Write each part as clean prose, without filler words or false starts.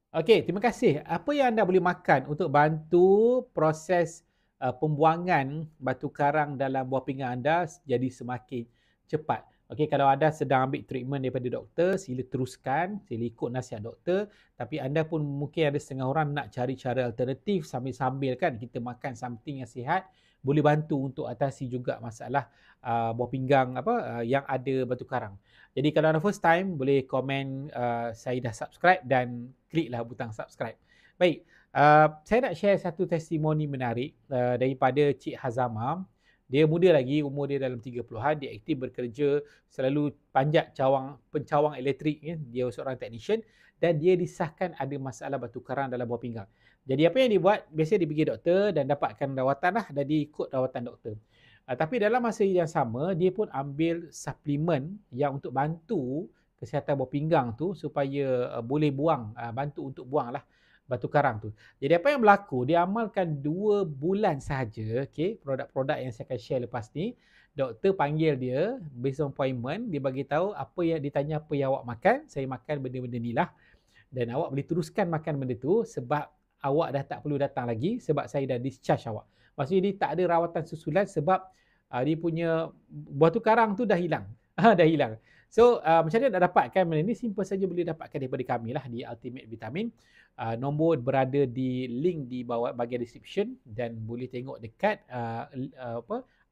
Okey, terima kasih. Apa yang anda boleh makan untuk bantu proses pembuangan batu karang dalam buah pinggang anda jadi semakin cepat? Okey, kalau anda sedang ambil treatment daripada doktor, sila teruskan, sila ikut nasihat doktor. Tapi anda pun mungkin ada setengah orang nak cari cara alternatif sambil-sambil kan kita makan something yang sihat, boleh bantu untuk atasi juga masalah buah pinggang yang ada batu karang. Jadi kalau anda first time, boleh komen saya dah subscribe dan kliklah butang subscribe. Baik, saya nak share satu testimoni menarik daripada Cik Hazama. Dia muda lagi, umur dia dalam 30-an, dia aktif bekerja, selalu panjat pencawang elektrik, ya. Dia seorang technician dan dia disahkan ada masalah batu karang dalam buah pinggang. Jadi apa yang dia buat, biasanya dia pergi doktor dan dapatkan rawatan lah dan dia ikut rawatan doktor. Tapi dalam masa yang sama, dia pun ambil suplemen yang untuk bantu kesihatan buah pinggang tu supaya boleh buang, bantu untuk buang lah batu karang tu. Jadi apa yang berlaku, dia amalkan 2 bulan sahaja, okay, produk-produk yang saya akan share lepas ni. Doktor panggil dia, based on appointment, dia bagi tahu apa yang ditanya apa yang awak makan, saya makan benda-benda ni lah. Dan awak boleh teruskan makan benda tu sebab awak dah tak perlu datang lagi sebab saya dah discharge awak. Maksudnya dia tak ada rawatan susulan sebab dia punya batu karang tu dah hilang. Dah hilang. So macam mana nak dapatkan benda ni? Simple saja boleh dapatkan daripada kami lah di Ultimate Vitamin. Nombor berada di link di bawah bahagian description dan boleh tengok dekat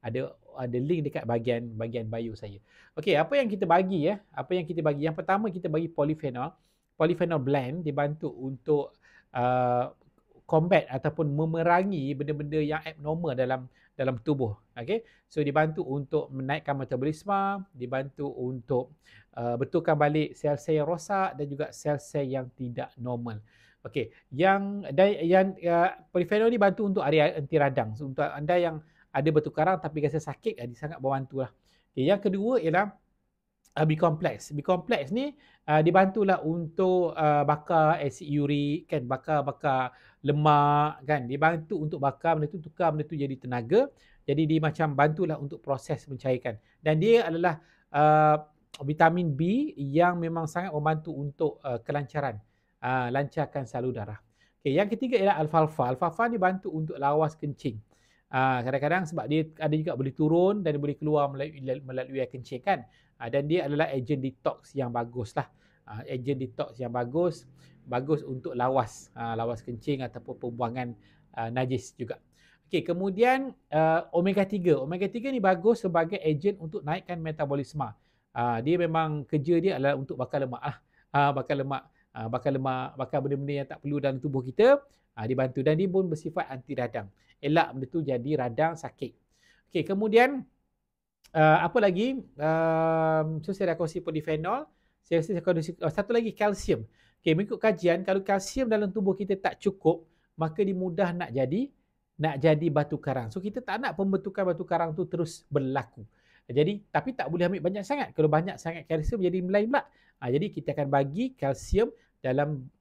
ada link dekat bahagian bio saya. Okey, apa yang kita bagi ya? Apa yang kita bagi? Yang pertama kita bagi polyphenol. Polyphenol blend dibantu untuk combat ataupun memerangi benda-benda yang abnormal dalam tubuh. Okay? So dibantu untuk menaikkan metabolisme, dibantu untuk betulkan balik sel-sel yang rosak dan juga sel-sel yang tidak normal. Okay, yang polyphenol ni bantu untuk area anti radang. So, untuk anda yang ada batu karang tapi rasa sakit, dia sangat membantu lah. Okay, yang kedua ialah B-complex. B-complex ni dibantulah untuk bakar asid urik kan, bakar lemak kan. Dia bantu untuk bakar benda tu, tukar benda tu jadi tenaga. Jadi dia macam bantulah untuk proses mencairkan. Dan dia adalah vitamin B yang memang sangat membantu untuk kelancaran, lancarkan salur darah. Okay, yang ketiga ialah alfalfa. Alfalfa ni bantu untuk lawas kencing. Kadang-kadang sebab dia ada juga boleh turun dan boleh keluar melalui air kencing kan. Dan dia adalah agent detox yang bagus lah. Agent detox yang bagus untuk lawas kencing ataupun pembuangan najis juga. Okey, kemudian omega 3. Omega 3 ni bagus sebagai agent untuk naikkan metabolisme. Dia memang kerja dia adalah untuk bakar lemak lah. Bakar benda-benda yang tak perlu dalam tubuh kita. Dibantu dan dia pun bersifat anti radang. Elak benda tu jadi radang sakit. Okey, kemudian apa lagi? So saya dah kongsi polyphenol. Saya rasa saya kongsi satu lagi kalsium. Okey, mengikut kajian kalau kalsium dalam tubuh kita tak cukup, maka dia mudah nak jadi batu karang. So kita tak nak pembentukan batu karang tu terus berlaku. Jadi tapi tak boleh ambil banyak sangat. Kalau banyak sangat kalsium jadi melain pula. Jadi kita akan bagi kalsium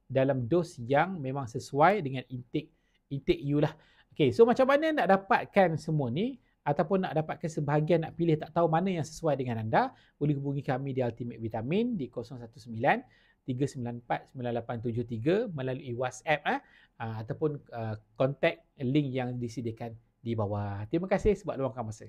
dalam dos yang memang sesuai dengan intake you lah. Okay, so macam mana nak dapatkan semua ni ataupun nak dapatkan sebahagian, nak pilih tak tahu mana yang sesuai dengan anda, boleh hubungi kami di Ultimate Vitamin di 019 394 9873 melalui WhatsApp ataupun kontak link yang disediakan di bawah. Terima kasih sebab luangkan masa.